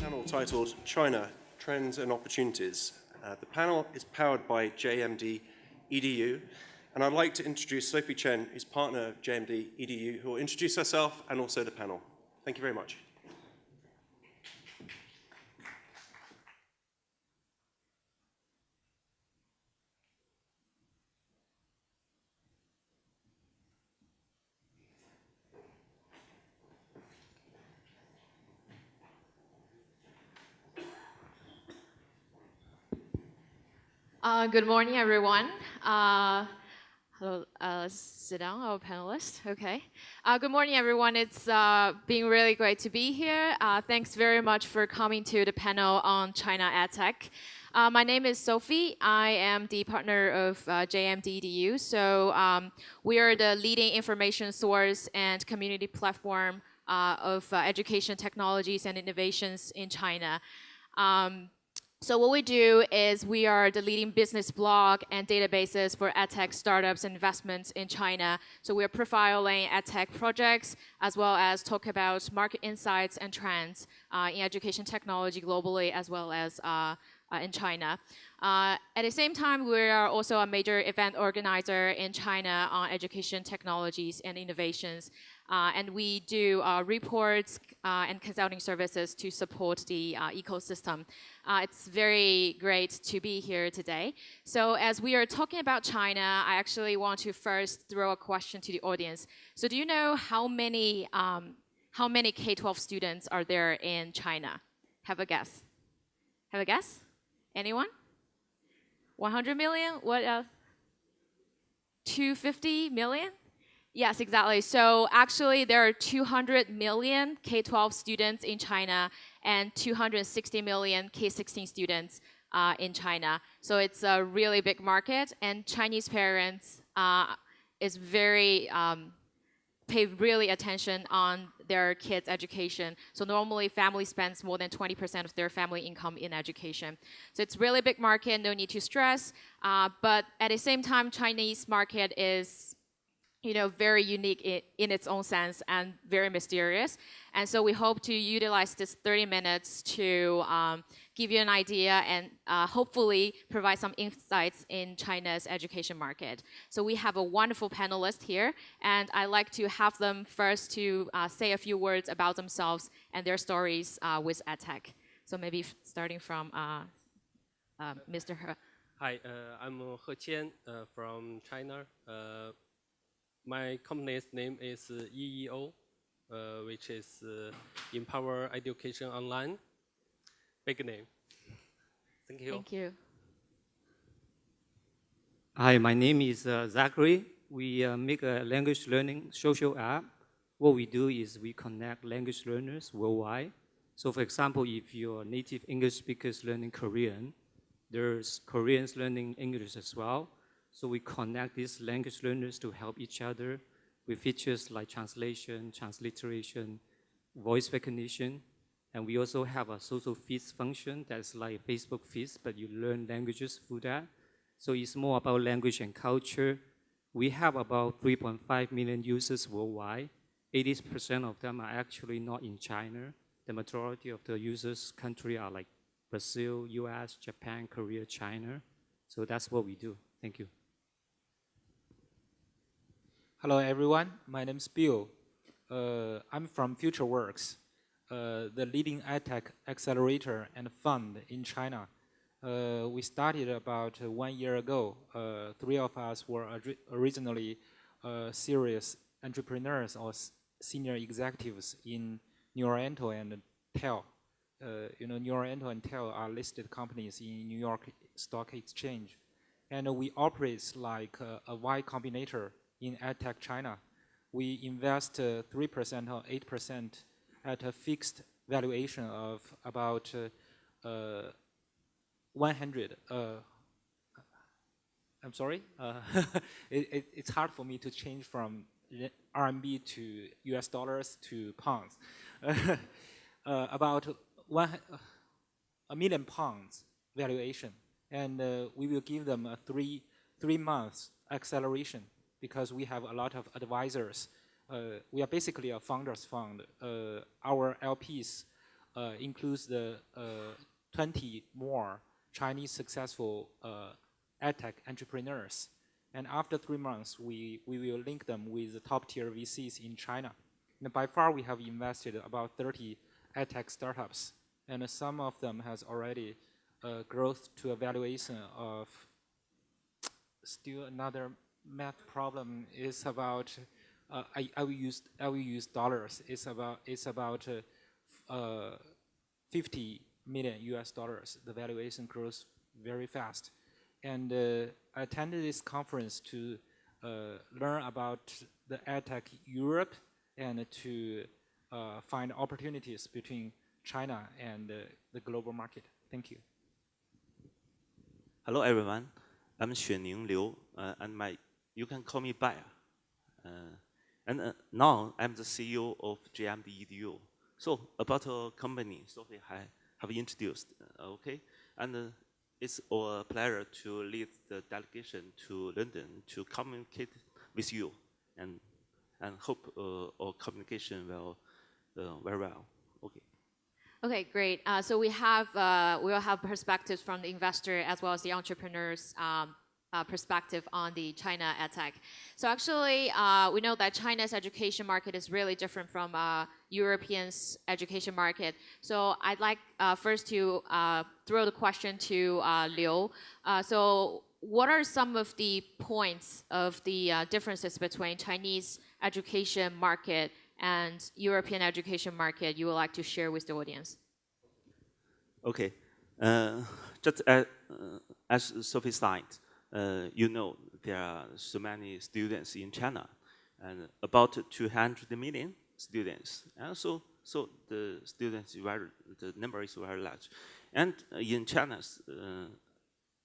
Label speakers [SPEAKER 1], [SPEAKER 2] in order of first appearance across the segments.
[SPEAKER 1] panel titled China, Trends and Opportunities. The panel is powered by JMDedu, and I'd like to introduce Sophie Chen, who's partner of JMDedu, who will introduce herself and also the panel. Thank you very much.
[SPEAKER 2] Good morning, everyone. Hello, sit down, our panelist. Okay. Good morning, everyone. It's been really great to be here. Thanks very much for coming to the panel on China EdTech. My name is Sophie. I am the partner of JMDedu. So we are the leading information source and community platform of education technologies and innovations in China. So what we do is we are the leading business blog and databases for edtech startups and investments in China. So we are profiling edtech projects as well as talk about market insights and trends in education technology globally as well as in China. At the same time, we are also a major event organizer in China on education technologies and innovations. And we do reports and consulting services to support the ecosystem. It's very great to be here today. So as we are talking about China, I actually want to first throw a question to the audience. So do you know how many K-12 students are there in China? Have a guess. Have a guess? Anyone? 100 million? What else? 250 million? Yes, exactly. So actually, there are 200 million K-12 students in China and 260 million K-16 students in China. So it's a really big market, and Chinese parents is very pay really attention on their kids' education. So normally, family spends more than 20% of their family income in education. So it's really big market, no need to stress. But at the same time, Chinese market is very unique in its own sense and very mysterious. And so we hope to utilize this 30 minutes to give you an idea and hopefully provide some insights in China's education market. So we have a wonderful panelist here, and I'd like to have them first to say a few words about themselves and their stories with EdTech. So maybe starting from Mr. He.
[SPEAKER 3] Hi, I'm He Qian from China. My company's name is EEO, which is Empower Education Online. Big name. Thank you.
[SPEAKER 2] Thank you.
[SPEAKER 4] Hi, my name is Zachary. We make a language learning social app. What we do is we connect language learners worldwide. So for example, if you're native English speakers learning Korean, there's Koreans learning English as well. So we connect these language learners to help each other with features like translation, transliteration, voice recognition. And we also have a social feeds function that's like Facebook feeds, but you learn languages through that. So it's more about language and culture. We have about 3.5 million users worldwide. 80% of them are actually not in China. The majority of the users' country are like Brazil, US, Japan, Korea, China. So that's what we do. Thank you.
[SPEAKER 5] Hello, everyone. My name is Bill. I'm from FutureWorks, the leading edtech accelerator and fund in China. We started about 1 year ago. 3 of us were originally serious entrepreneurs or senior executives in New Oriental and TEL. New Oriental and TEL are listed companies in New York Stock Exchange. And we operate like a Y Combinator in EdTech China. We invest 3% or 8% at a fixed valuation of about 100. I'm sorry? It's hard for me to change from RMB to US dollars to pounds. About £1 million valuation. And we will give them a three months acceleration because we have a lot of advisors. We are basically a founders fund. Our LPs includes the 20 more Chinese successful EdTech entrepreneurs. And after 3 months, we will link them with the top-tier VCs in China. And by far, we have invested about 30 EdTech startups, and some of them has already growth to a valuation of. Still another math problem is about. I will use dollars. It's about 50 million US dollars. The valuation grows very fast, and I attended this conference to learn about the EdTech Europe and to find opportunities between China and the global market. Thank you.
[SPEAKER 6] Hello everyone, I'm Xuening Liu, and you can call me Bai. Now I'm the CEO of JMDedu. So about our company, Sophie have introduced, okay? And it's our pleasure to lead the delegation to London to communicate with you, and hope our communication will very well. Okay.
[SPEAKER 2] Okay, great. So we will have perspectives from the investor as well as the entrepreneurs' perspective on the China EdTech. So actually, we know that China's education market is really different from Europeans' education market. So I'd like first to throw the question to Liu. So what are some of the points of the differences between Chinese education market and European education market you would like to share with the audience?
[SPEAKER 6] Okay, just as Sophie said, you know there are so many students in China, and about 200 million students, and so the number is very large, and in China,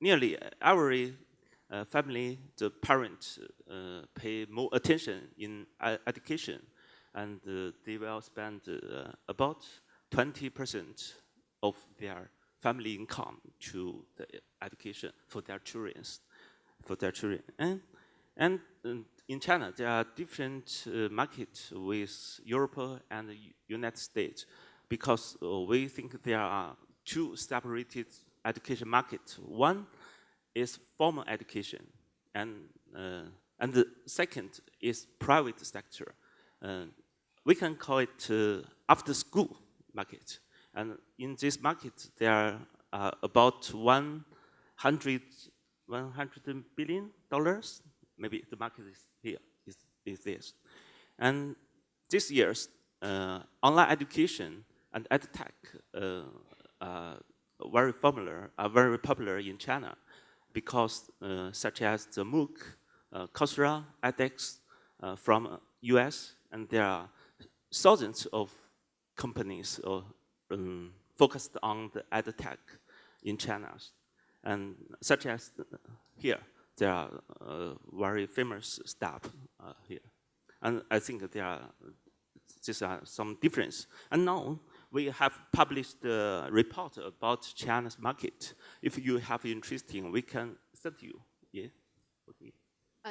[SPEAKER 6] nearly every family, the parents pay more attention in education, and they will spend about 20% of their family income to the education for their children. And in China, there are different markets with Europe and the United States, because we think there are two separated education markets. One is formal education, and the second is private sector. We can call it after school market. And in this market, there are about $100 billion. Maybe the market is here, is this. And this year's online education and EdTech are very popular in China, because such as the MOOC, Coursera, edX from US, and there are thousands of companies focused on the EdTech in China, and such as here, there are very famous staff here, and I think these are some difference. And now we have published a report about China's market. If you have interesting, we can send you. Yeah. Okay.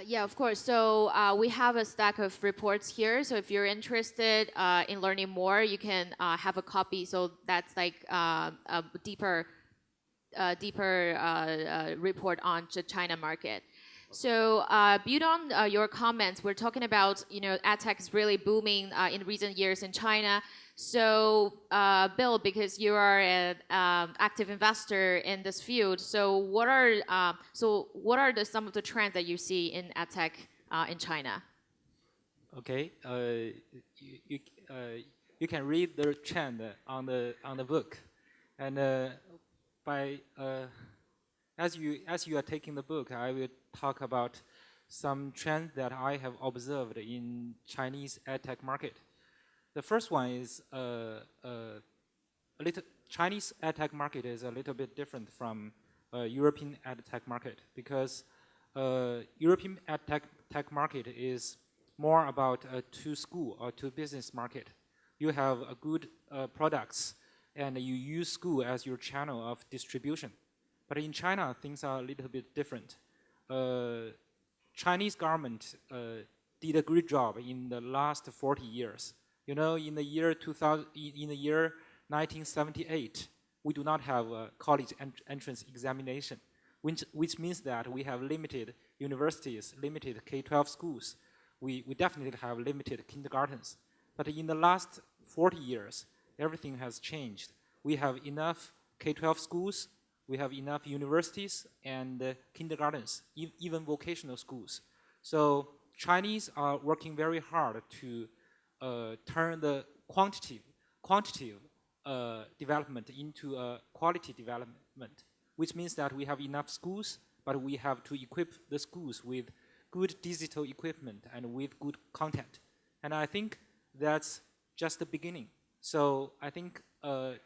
[SPEAKER 2] Yeah, of course. So we have a stack of reports here. So if you're interested in learning more, you can have a copy. So that's like a deeper report on the China market. So build on your comments. We're talking about, EdTech is really booming in recent years in China. So Bill, because you are an active investor in this field, so what are some of the trends that you see in EdTech in China?
[SPEAKER 5] Okay, you can read the trend on the book, and as you are taking the book, I will talk about some trends that I have observed in Chinese EdTech market. The first one is Chinese EdTech market is a little bit different from European EdTech market, because European EdTech market is more about a to-school or to-business market. You have a good products, and you use school as your channel of distribution. But in China, things are a little bit different. Chinese government did a great job in the last 40 years. In the year 1978, we do not have a college entrance examination, which means that we have limited universities, limited K-12 schools. We definitely have limited kindergartens. But in the last 40 years, everything has changed. We have enough K-12 schools, we have enough universities and kindergartens, even vocational schools. So Chinese are working very hard to turn the quantitative development into a quality development, which means that we have enough schools, but we have to equip the schools with good digital equipment and with good content. And I think that's just the beginning. So I think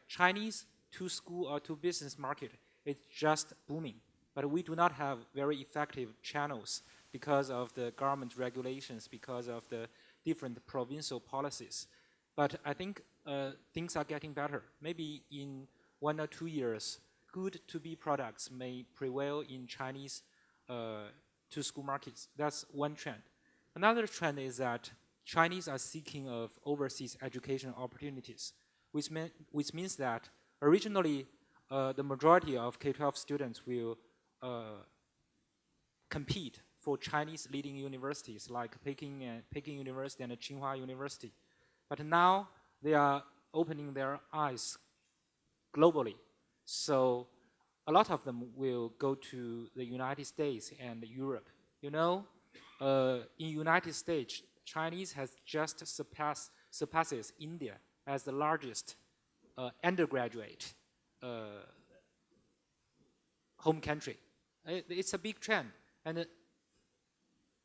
[SPEAKER 5] Chinese to-school or to-business market is just booming. But we do not have very effective channels because of the government regulations, because of the different provincial policies. But I think things are getting better. Maybe in 1 or 2 years, good to-B products may prevail in Chinese to-school markets. That's one trend. Another trend is that Chinese are seeking of overseas education opportunities, which means that originally the majority of K-12 students will compete for Chinese leading universities like Peking University and Tsinghua University. But now they are opening their eyes globally. So a lot of them will go to the United States and Europe. You know, in United States, Chinese has just surpasses India as the largest undergraduate home country. It's a big trend. And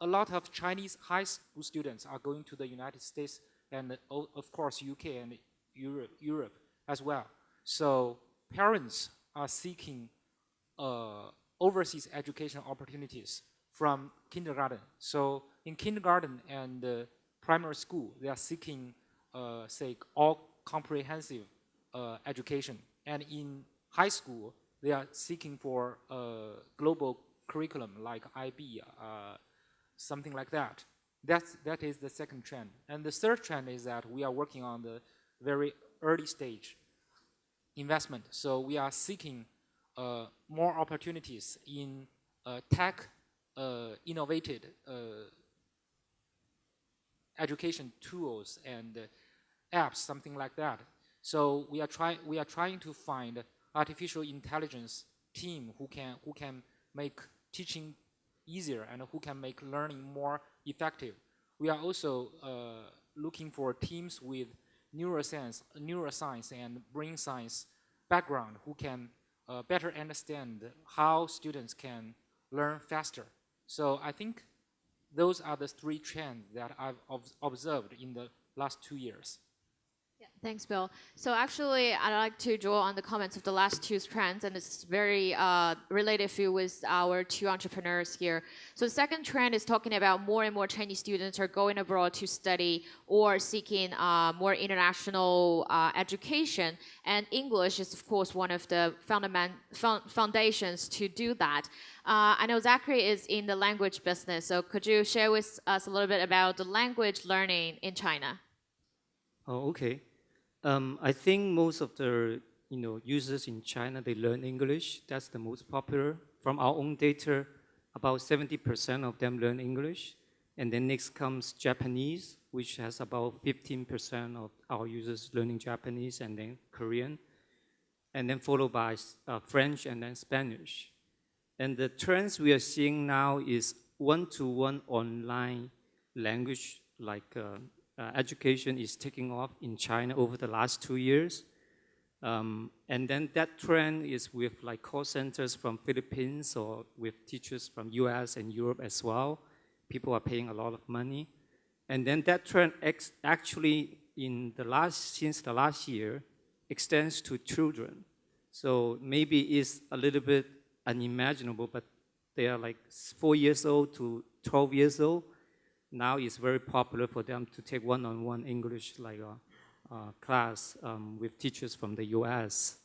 [SPEAKER 5] a lot of Chinese high school students are going to the United States and, of course, UK and Europe as well. So parents are seeking overseas education opportunities from kindergarten. So in kindergarten and primary school, they are seeking, say, all comprehensive education. And in high school, they are seeking for global curriculum like IB, something like that. That is the second trend. And the third trend is that we are working on the very early stage investment. So we are seeking more opportunities in tech innovated education tools and apps, something like that. So we are trying to find artificial intelligence team who can make teaching easier and who can make learning more effective. We are also looking for teams with neuroscience and brain science background who can better understand how students can learn faster. So I think those are the three trends that I've observed in the last 2 years.
[SPEAKER 2] Yeah, thanks, Bill. So actually, I'd like to draw on the comments of the last two trends, and it's very related to with our two entrepreneurs here. So the second trend is talking about more and more Chinese students are going abroad to study or seeking more international education, and English is, of course, one of the foundations to do that. I know Zachary is in the language business, so could you share with us a little bit about the language learning in China?
[SPEAKER 4] Oh, okay. I think most of the users in China, they learn English. That's the most popular. From our own data, about 70% of them learn English. And then next comes Japanese, which has about 15% of our users learning Japanese, and then Korean. And then followed by French and then Spanish. And the trends we are seeing now is one-to-one online language, like education is taking off in China over the last 2 years. And then that trend is with like call centers from Philippines or with teachers from US and Europe as well. People are paying a lot of money. And then that trend actually since the last year extends to children. So maybe it's a little bit unimaginable, but they are like 4 years old to 12 years old. Now it's very popular for them to take one-on-one English class with teachers from the US.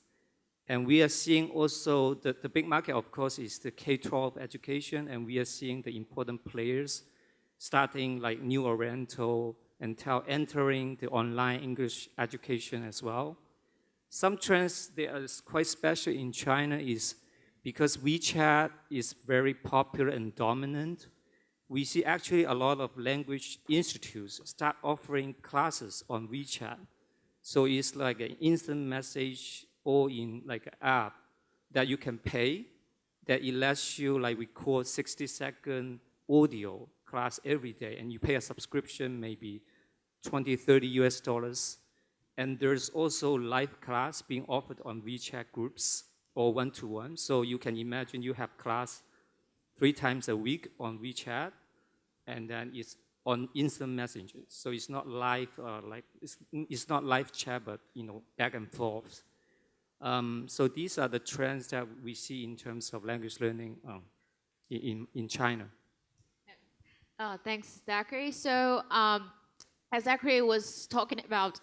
[SPEAKER 4] And we are seeing also the big market, of course, is the K-12 education, and we are seeing the important players starting like New Oriental and entering the online English education as well. Some trends that are quite special in China is because WeChat is very popular and dominant, we see actually a lot of language institutes start offering classes on WeChat. So it's like an instant message or in like an app that you can pay, that it lets you like record 60-second audio class every day, and you pay a subscription, maybe 20, 30 US dollars. And there's also live class being offered on WeChat groups or one-to-one. So you can imagine you have class 3 times a week on WeChat, and then it's on instant messages. So it's not live, it's not live chat, but back and forth. So these are the trends that we see in terms of language learning in China.
[SPEAKER 2] Thanks, Zachary. So as Zachary was talking about,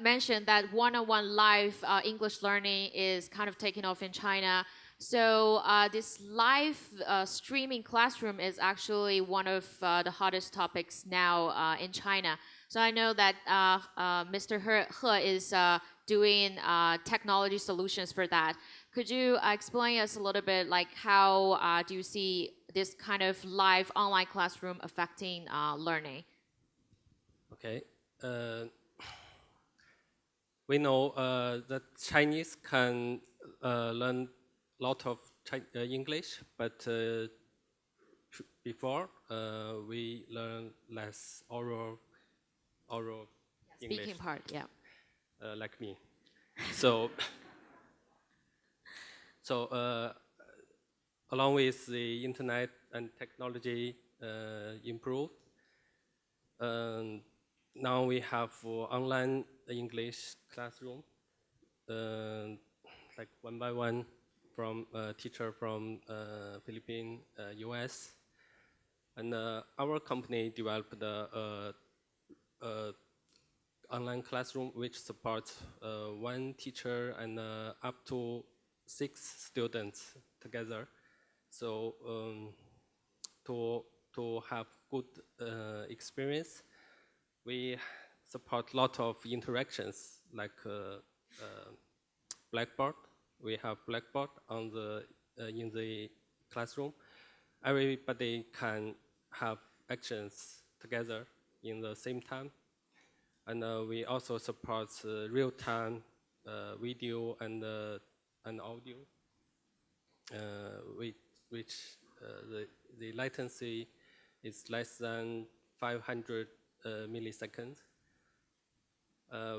[SPEAKER 2] mentioned that one-on-one live English learning is kind of taking off in China. So this live streaming classroom is actually one of the hottest topics now in China. So I know that Mr. He is doing technology solutions for that. Could you explain us a little bit, like how do you see this kind of live online classroom affecting learning?
[SPEAKER 3] Okay. We know that Chinese can learn a lot of English, but before we learn less oral English.
[SPEAKER 2] Speaking part, yeah.
[SPEAKER 3] Like me. So along with the internet and technology improved, now we have online English classroom, like one by one from a teacher from Philippines, US. And our company developed the online classroom which supports 1 teacher and up to 6 students together. So to have good experience, we support a lot of interactions like Blackboard. We have Blackboard on in the classroom. Everybody can have actions together in the same time. And we also support real-time video and audio, which the latency is less than 500 milliseconds.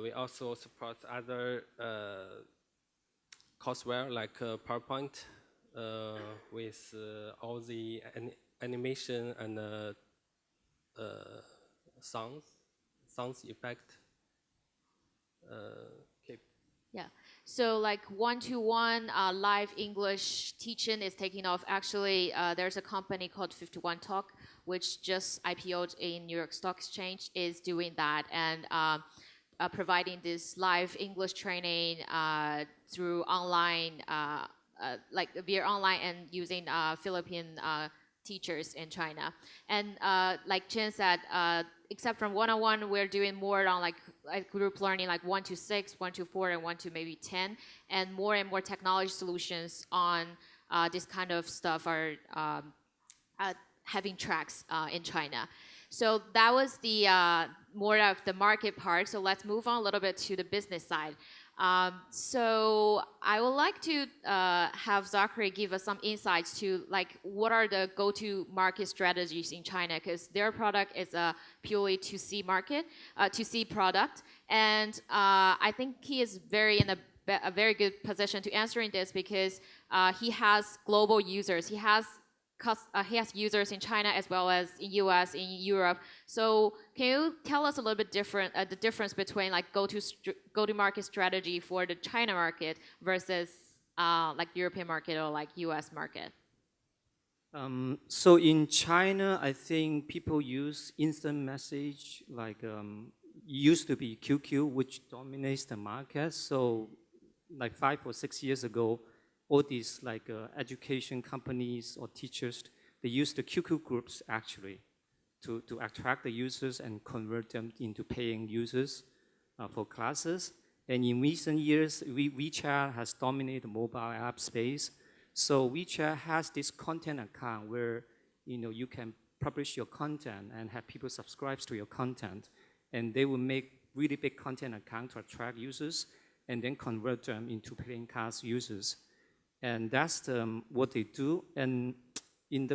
[SPEAKER 3] We also support other courseware like PowerPoint with all the animation and sounds effect. Okay.
[SPEAKER 2] Yeah. So like one-to-one live English teaching is taking off. Actually, there's a company called 51 Talk, which just IPO'd in New York Stock Exchange, is doing that and providing this live English training through online, like via online and using Philippine teachers in China. And like Chen said, except from one-on-one, we're doing more on like group learning, like 1 to 6, 1 to 4, and 1 to maybe 10. And more technology solutions on this kind of stuff are having tracks in China. So that was the more of the market part. So let's move on a little bit to the business side. So I would like to have Zachary give us some insights to like what are the go-to market strategies in China, because their product is a purely 2C market, 2C product, and I think he is in a very good position to answering this because he has global users. He has users in China as well as in US, in Europe. So can you tell us a little bit the difference between like go-to-market strategy for the China market versus like European market or like US market?
[SPEAKER 4] So in China, I think people use instant message like used to be QQ, which dominates the market. So like 5 or 6 years ago, all these like education companies or teachers, they use the QQ groups actually to attract the users and convert them into paying users for classes. And in recent years, WeChat has dominated the mobile app space. So WeChat has this content account where you can publish your content and have people subscribe to your content. And they will make really big content account to attract users and then convert them into paying card users. And that's what they do. And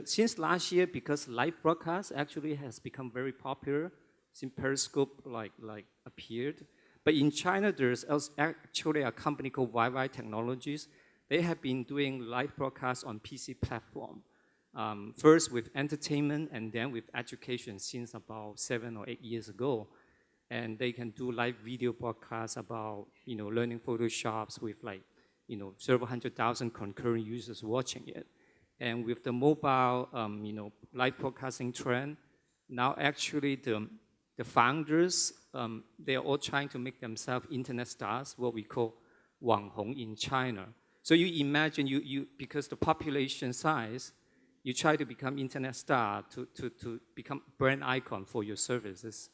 [SPEAKER 4] since last year, because live broadcast actually has become very popular, since Periscope appeared. But in China, there's actually a company called YY Technologies. They have been doing live broadcasts on PC platform. First with entertainment and then with education since about 7 or 8 years ago. And they can do live video broadcasts about learning Photoshops with several 100,000 concurrent users watching it. And with the mobile live broadcasting trend, now actually the founders, they are all trying to make themselves internet stars, what we call 网红 in China. So you imagine because the population size, you try to become internet star to become brand icon for your services.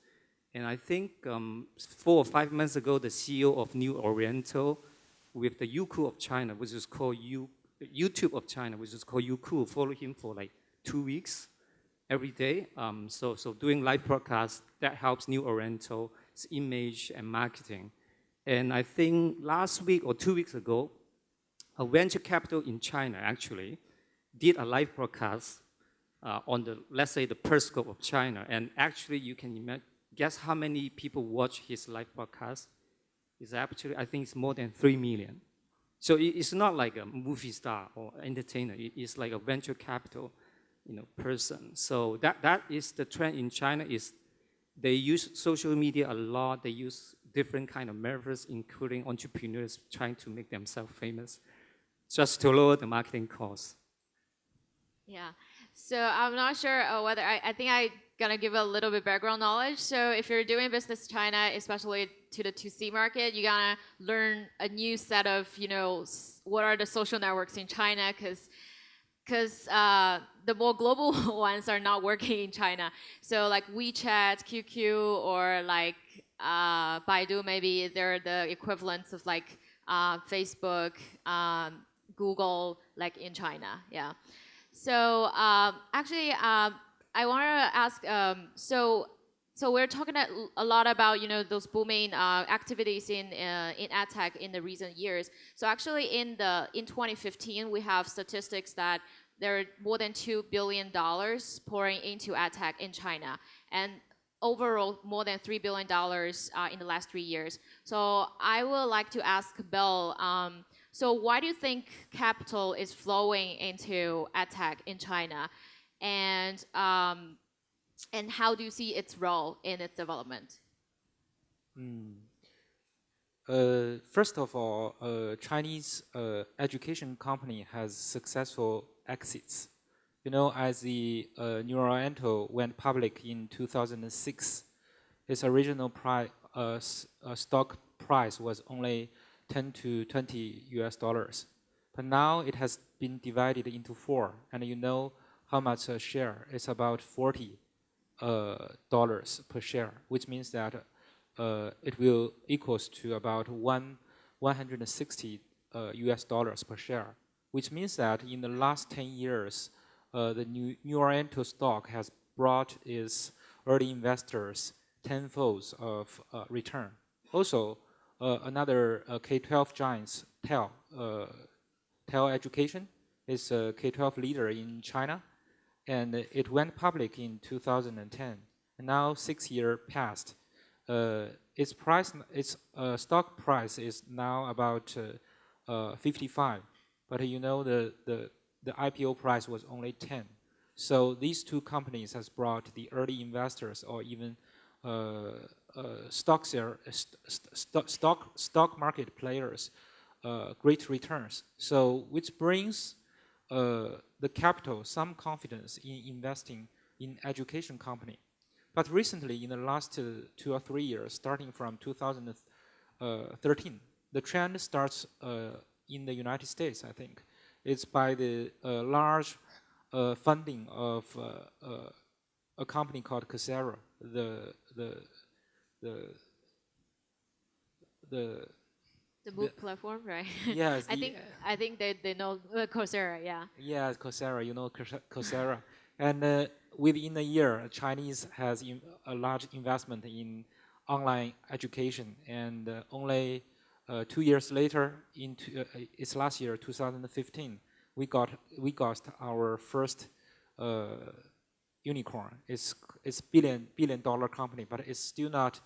[SPEAKER 4] And I think 4 or 5 months ago, the CEO of New Oriental with the Youku of China, which is called YouTube of China, which is called Youku, followed him for 2 weeks every day. So doing live broadcasts, that helps New Oriental's image and marketing. And I think last week or 2 weeks ago, a venture capital in China actually did a live broadcast on let's say the Periscope of China. And actually you can guess how many people watch his live broadcast? It's actually, I think it's more than 3 million. So it's not like a movie star or entertainer. It's like a venture capital person. So that is the trend in China is they use social media a lot. They use different kind of methods, including entrepreneurs trying to make themselves famous just to lower the marketing costs.
[SPEAKER 2] Yeah, so I'm not sure whether, I think I'm gonna give a little bit background knowledge. So if you're doing business in China, especially to the 2C market, you gotta learn a new set of, what are the social networks in China, because the more global ones are not working in China. So like WeChat, QQ, or like Baidu, maybe they're the equivalents of like Facebook, Google, like in China, yeah. So actually, I want to ask, so we're talking a lot about those booming activities in EdTech in the recent years. So actually, in 2015, we have statistics that there are more than $2 billion pouring into EdTech in China, and overall more than $3 billion in the last 3 years. So I would like to ask Bill. So why do you think capital is flowing into EdTech in China, and how do you see its role in its development?
[SPEAKER 5] First of all, Chinese education company has successful exits. As the New Oriental went public in 2006, its original stock price was only 10 to 20 US dollars. But now it has been divided into 4, and how much a share? It's about $40 per share, which means that it will equals to about 160 US dollars per share, which means that in the last 10 years, the New Oriental stock has brought its early investors tenfolds of return. Also, another K-12 giants, TEL Education, is a K-12 leader in China, and it went public in 2010. And now 6 years passed. Its stock price is now about 55, but the IPO price was only 10. So these two companies has brought the early investors or even stock market players great returns. So which brings the capital some confidence in investing in education company. But recently, in the last 2 or 3 years, starting from 2013, the trend starts in the United States, I think. It's by the large funding of a company called Coursera, the
[SPEAKER 2] The MOOC platform, right?
[SPEAKER 5] Yes,
[SPEAKER 2] I think they know Coursera, yeah.
[SPEAKER 5] Yeah, Coursera, you know Coursera. And within a year, Chinese has a large investment in online education. And only 2 years later, it's last year, 2015, we got our first unicorn. It's billion dollar company, but it's still not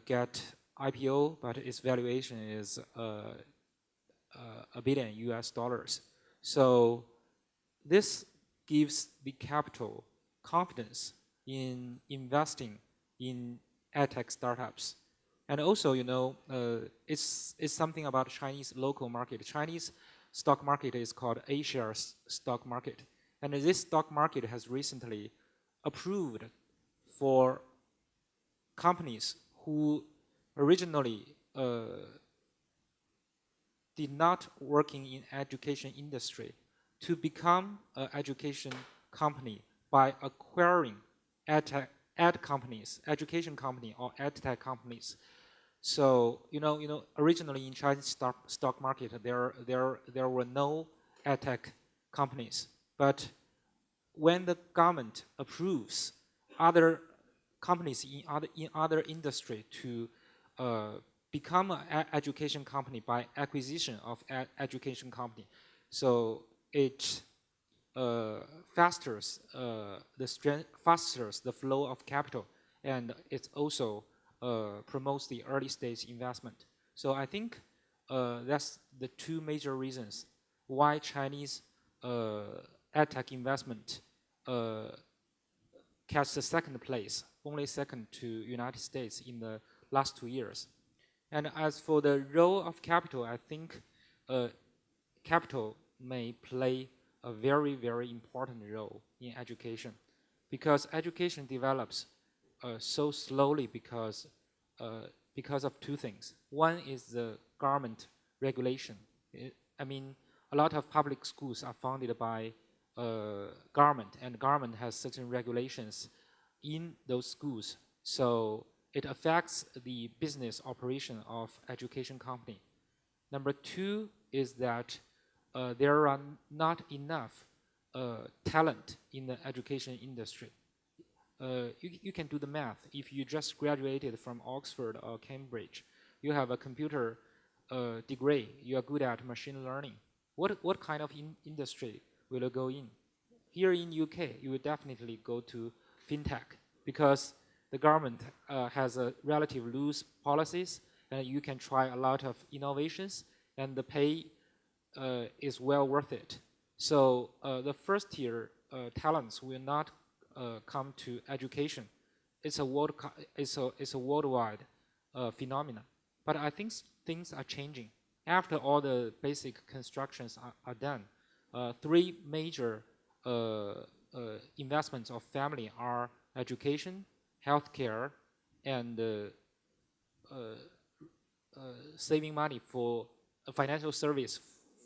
[SPEAKER 5] get IPO, but its valuation is $1 billion US. So this gives the capital confidence in investing in edtech startups. And also, you know, it's something about Chinese local market. Chinese stock market is called A-shares stock market. And this stock market has recently approved for companies who originally did not working in education industry to become an education company by acquiring ed companies, education company or edtech companies. So originally in Chinese stock market there were no edtech companies, but when the government approves other companies in other industry to become an education company by acquisition of education company, so it fasters the flow of capital, and it also promotes the early stage investment. So I think that's the two major reasons why Chinese edtech investment catch the second place, only second to United States in the last 2 years. And as for the role of capital, I think capital may play a very, very important role in education, because education develops so slowly because of two things. One is the government regulation. I mean, a lot of public schools are funded by government, and government has certain regulations in those schools. So it affects the business operation of education company. Number two is that there are not enough talent in the education industry. You can do the math. If you just graduated from Oxford or Cambridge, you have a computer degree, you are good at machine learning. What kind of industry will you go in? Here in UK, you will definitely go to fintech, because the government has a relative loose policies, and you can try a lot of innovations, and the pay is well worth it. So the first tier talents will not come to education. It's a worldwide phenomenon. But I think things are changing. After all the basic constructions are done, three major investments of family are education, healthcare, and saving money for financial service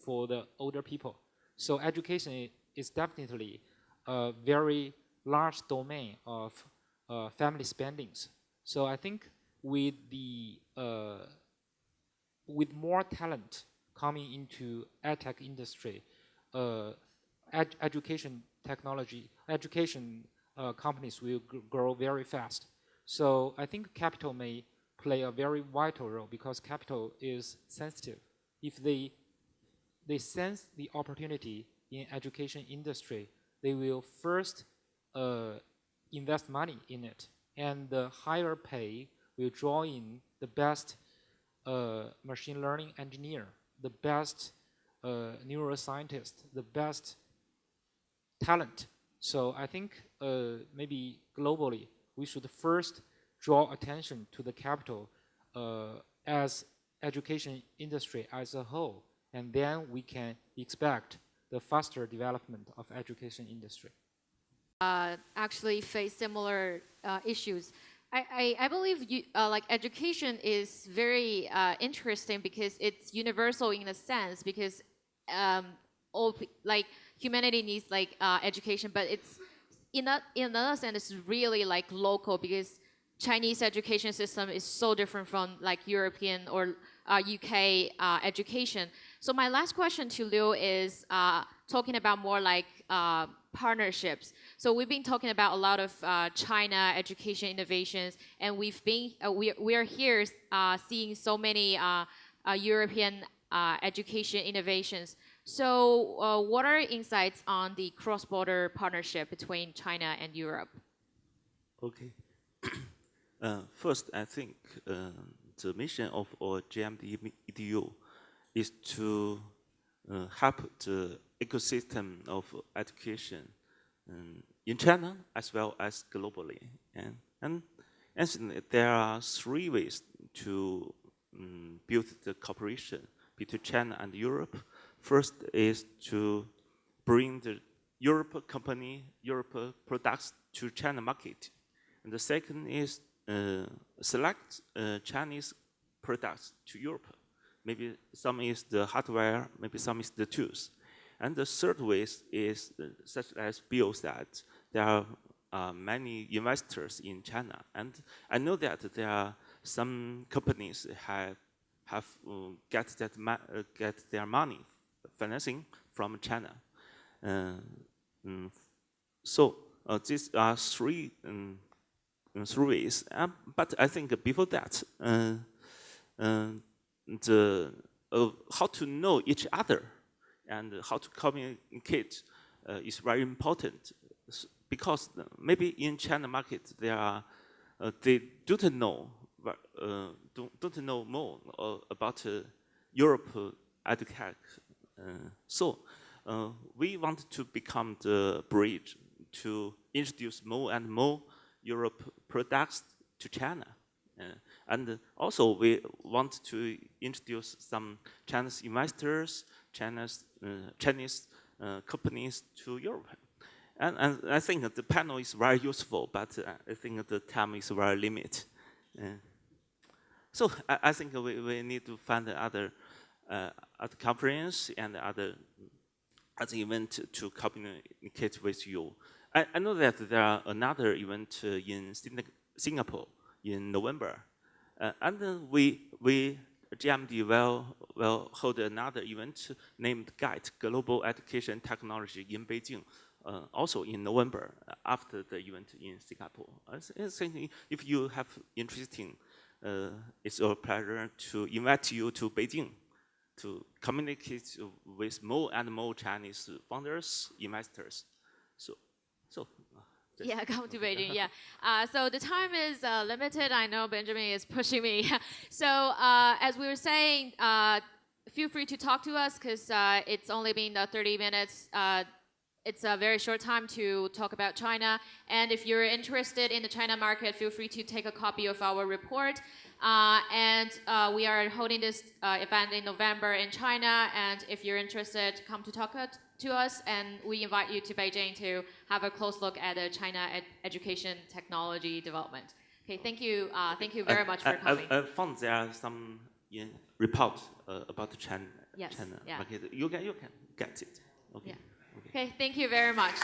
[SPEAKER 5] for the older people. So education is definitely a very large domain of family spendings. So I think with more talent coming into edtech industry, education companies will grow very fast. So I think capital may play a very vital role, because capital is sensitive. If they sense the opportunity in education industry, they will first invest money in it, and the higher pay will draw in the best machine learning engineer, the best neuroscientist, the best talent. So I think maybe globally we should first draw attention to the capital as education industry as a whole, and then we can expect the faster development of education industry.
[SPEAKER 2] Actually face similar issues. I believe like education is very interesting because it's universal in a sense, because like humanity needs like education, but it's in another sense it's really like local, because Chinese education system is so different from like European or UK education. So my last question to Liu is talking about more like partnerships. So we've been talking about a lot of China education innovations, and we are here seeing so many European education innovations. So what are your insights on the cross-border partnership between China and Europe?
[SPEAKER 6] Okay. First, I think the mission of our JMDedu is to help the ecosystem of education in China as well as globally. And there are three ways to build the cooperation between China and Europe. First is to bring the Europe products to China market. And the second is select Chinese products to Europe. Maybe some is the hardware, maybe some is the tools. And the third way is such as Bill said, there are many investors in China. And I know that there are some companies have get their money financing from China. So these are three ways. But I think before that, how to know each other and how to communicate is very important, because maybe in China market they don't know more about Europe EdTech. So we want to become the bridge to introduce more and more Europe products to China. And also we want to introduce some Chinese investors, Chinese companies to Europe. And I think the panel is very useful, but I think the time is very limited. So I think we need to find other conference and other event to communicate with you. I know that there are another event in Singapore in November, and then we JMD will hold another event named GUIDE Global Education Technology in Beijing, also in November after the event in Singapore. I think if you have interesting, it's a pleasure to invite you to Beijing to communicate with more and more Chinese founders, investors.
[SPEAKER 2] Yeah, come to Beijing, yeah. So the time is limited. I know Benjamin is pushing me. So as we were saying, feel free to talk to us because it's only been 30 minutes. It's a very short time to talk about China. And if you're interested in the China market, feel free to take a copy of our report. And we are holding this event in November in China. And if you're interested, come to talk to us. And we invite you to Beijing to have a close look at the China education technology development. Okay, thank you. Thank you very much for coming.
[SPEAKER 6] I found there are some reports about China.
[SPEAKER 2] Yes,
[SPEAKER 6] China
[SPEAKER 2] yeah.
[SPEAKER 6] market. You can get it. Okay.
[SPEAKER 2] Yeah. Okay, thank you very much.